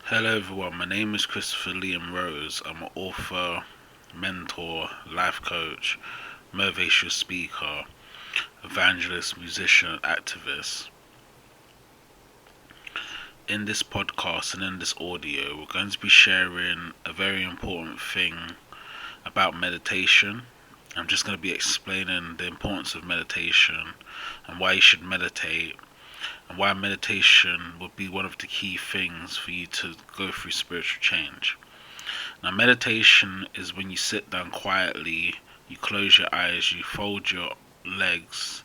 Hello everyone, my name is Christopher Liam Rose. I'm an author, mentor, life coach, motivational speaker, evangelist, musician, activist. In this podcast and in this audio, we're going to be sharing a very important thing about meditation. I'm just going to be explaining the importance of meditation and why you should meditate and why meditation would be one of the key things for you to go through spiritual change. Now, meditation is when you sit down quietly, you close your eyes, you fold your legs,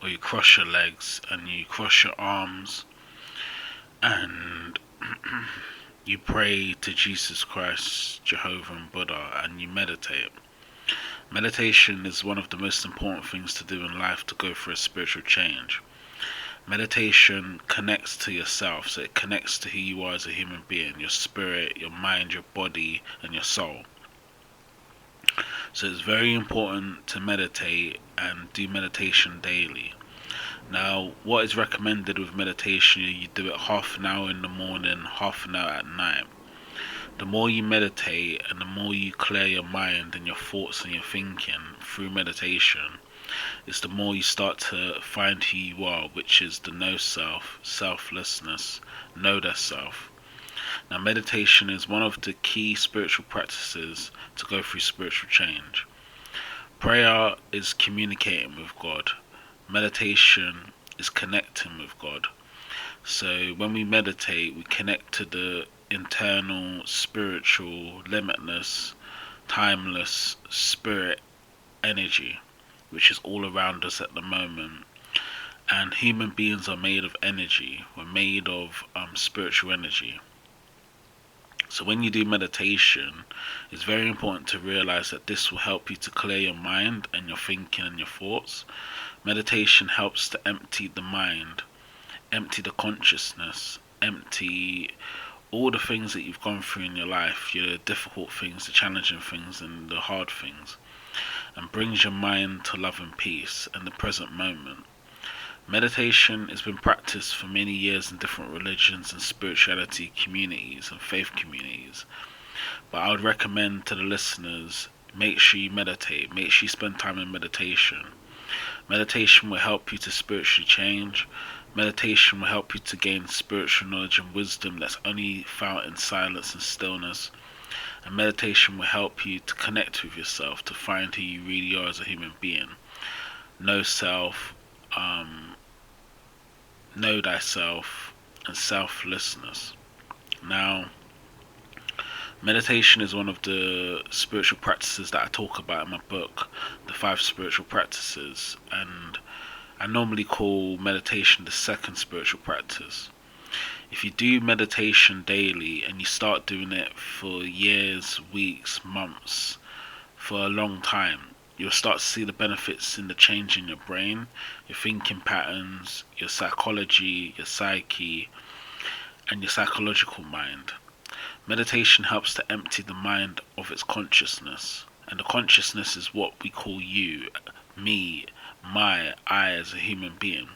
or you cross your legs, and you cross your arms, and you pray to Jesus Christ, Jehovah, and Buddha, and you meditate. Meditation is one of the most important things to do in life to go through a spiritual change. Meditation connects to yourself, so it connects to who you are as a human being, your spirit, your mind, your body, and your soul. So it's very important to meditate and do meditation daily. Now, what is recommended with meditation, you do it half an hour in the morning, half an hour at night. The more you meditate and the more you clear your mind and your thoughts and your thinking through meditation, is the more you start to find who you are, which is the no self, selflessness, know thyself. Now, meditation is one of the key spiritual practices to go through spiritual change. Prayer is communicating with God. Meditation is connecting with God. So when we meditate, we connect to the internal, spiritual, limitless, timeless spirit energy, which is all around us at the moment. And human beings are made of energy. We're made of spiritual energy. So when you do meditation, it's very important to realize that this will help you to clear your mind and your thinking and your thoughts. Meditation helps to empty the mind, empty the consciousness, empty all the things that you've gone through in your life, the difficult things, the challenging things, and the hard things, and brings your mind to love and peace and the present moment. Meditation has been practiced for many years in different religions and spirituality communities and faith communities. But I would recommend to the listeners, make sure you meditate, make sure you spend time in meditation. Meditation will help you to spiritually change. Meditation will help you to gain spiritual knowledge and wisdom that's only found in silence and stillness. And meditation will help you to connect with yourself, to find who you really are as a human being. Know self, know thyself, and selflessness. Now, meditation is one of the spiritual practices that I talk about in my book, The 5 Spiritual Practices, and I normally call meditation the second spiritual practice. If you do meditation daily and you start doing it for years, weeks, months, for a long time, you'll start to see the benefits in the change in your brain, your thinking patterns, your psychology, your psyche, and your psychological mind. Meditation helps to empty the mind of its consciousness, and the consciousness is what we call you, me, I as a human being.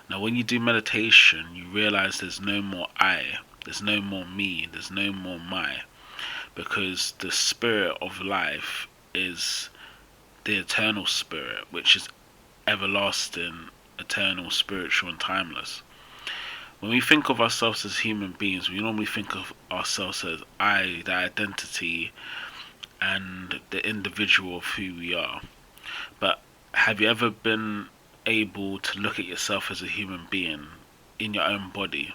Now, when you do meditation, you realize there's no more I, there's no more me, there's no more my, because the spirit of life is the eternal spirit, which is everlasting, eternal, spiritual, and timeless. When we think of ourselves as human beings, we normally think of ourselves as I, the identity, and the individual of who we are. But have you ever been able to look at yourself as a human being in your own body?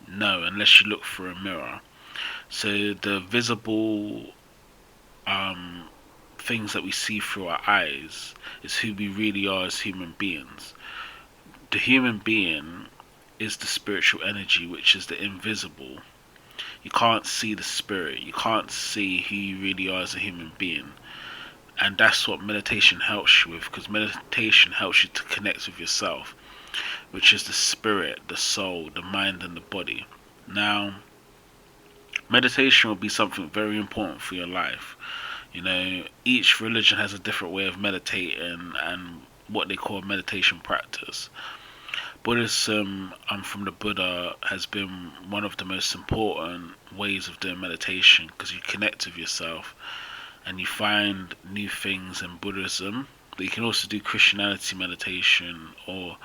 No, unless you look through a mirror. So the visible things that we see through our eyes is who we really are as human beings. The human being is the spiritual energy, which is the invisible. You can't see the spirit, you can't see who you really are as a human being. And that's what meditation helps you with, because meditation helps you to connect with yourself, which is the spirit, the soul, the mind, and the body. Now, meditation will be something very important for your life. Each religion has a different way of meditating and what they call meditation practice. Buddhism, from the Buddha, has been one of the most important ways of doing meditation because you connect with yourself and you find new things in Buddhism. But you can also do Christianity meditation or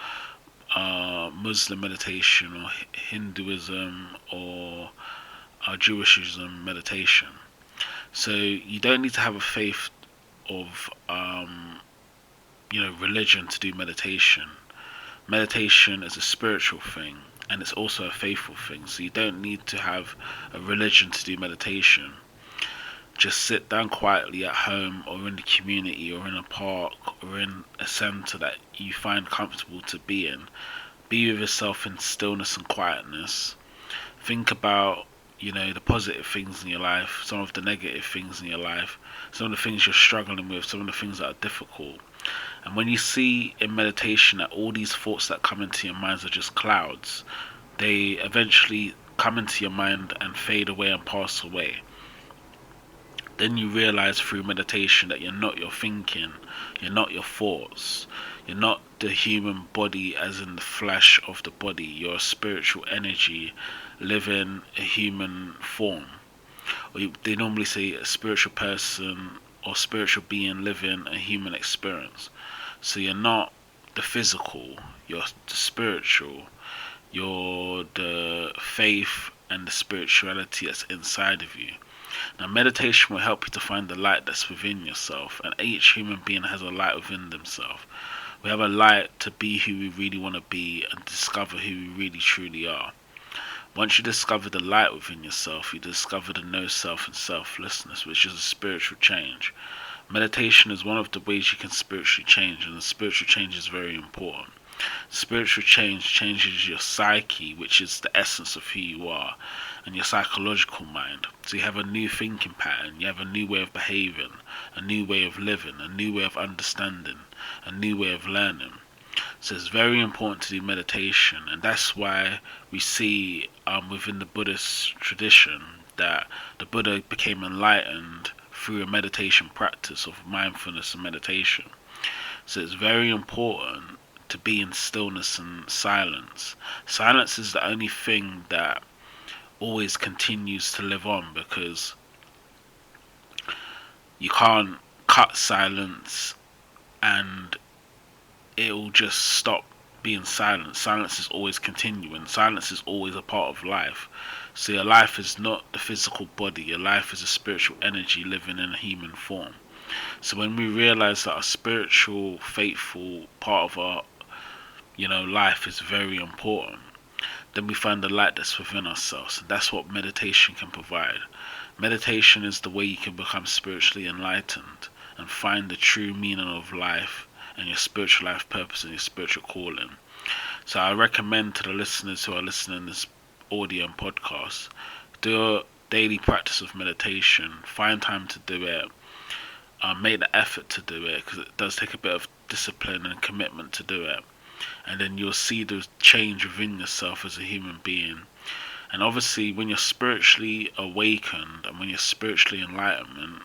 Muslim meditation or Hinduism or Jewishism meditation. So you don't need to have a faith of religion to do meditation. Meditation is a spiritual thing and it's also a faithful thing. So you don't need to have a religion to do meditation. Just sit down quietly at home or in the community or in a park or in a center that you find comfortable to be in. Be with yourself in stillness and quietness. Think about, the positive things in your life, some of the negative things in your life, some of the things you're struggling with, some of the things that are difficult. And when you see in meditation that all these thoughts that come into your minds are just clouds, they eventually come into your mind and fade away and pass away. Then you realize through meditation that you're not your thinking, you're not your thoughts, you're not the human body as in the flesh of the body, you're a spiritual energy living a human form. Or they normally say a spiritual person or spiritual being living a human experience. So you're not the physical, you're the spiritual, you're the faith and the spirituality that's inside of you. Now, meditation will help you to find the light that's within yourself, and each human being has a light within themselves. We have a light to be who we really want to be and discover who we really truly are. Once you discover the light within yourself, you discover the no self and selflessness, which is a spiritual change. Meditation is one of the ways you can spiritually change, and the spiritual change is very important. Spiritual change changes your psyche, which is the essence of who you are, and your psychological mind. So you have a new thinking pattern, you have a new way of behaving, a new way of living, a new way of understanding, a new way of learning. So it's very important to do meditation, and that's why we see within the Buddhist tradition that the Buddha became enlightened through a meditation practice of mindfulness and meditation. So it's very important to be in stillness and silence. Silence is the only thing that always continues to live on, because you can't cut silence and it'll just stop being silent. Silence is always continuing. Silence is always a part of life. So your life is not the physical body. Your life is a spiritual energy living in a human form. So when we realize that our spiritual, faithful part of our, life is very important, then we find the light that's within ourselves. And that's what meditation can provide. Meditation is the way you can become spiritually enlightened and find the true meaning of life and your spiritual life purpose and your spiritual calling. So I recommend to the listeners who are listening to this audio and podcast, do a daily practice of meditation. Find time to do it. Make the effort to do it, because it does take a bit of discipline and commitment to do it. And then you'll see the change within yourself as a human being. And obviously when you're spiritually awakened and when you're spiritually enlightened,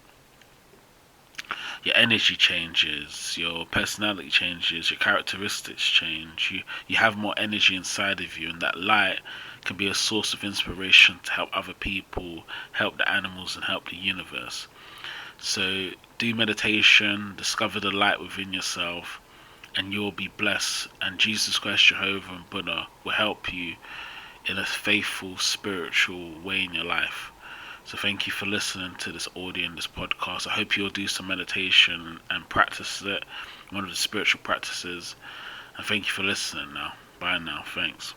your energy changes, your personality changes, your characteristics change, you have more energy inside of you, and that light can be a source of inspiration to help other people, help the animals and help the universe. So do meditation, discover the light within yourself, and you'll be blessed, and Jesus Christ, Jehovah and Buddha will help you in a faithful spiritual way in your life. So thank you for listening to this audio and this podcast. I hope you'll do some meditation and practice it, one of the spiritual practices. And thank you for listening now. Bye now. Thanks.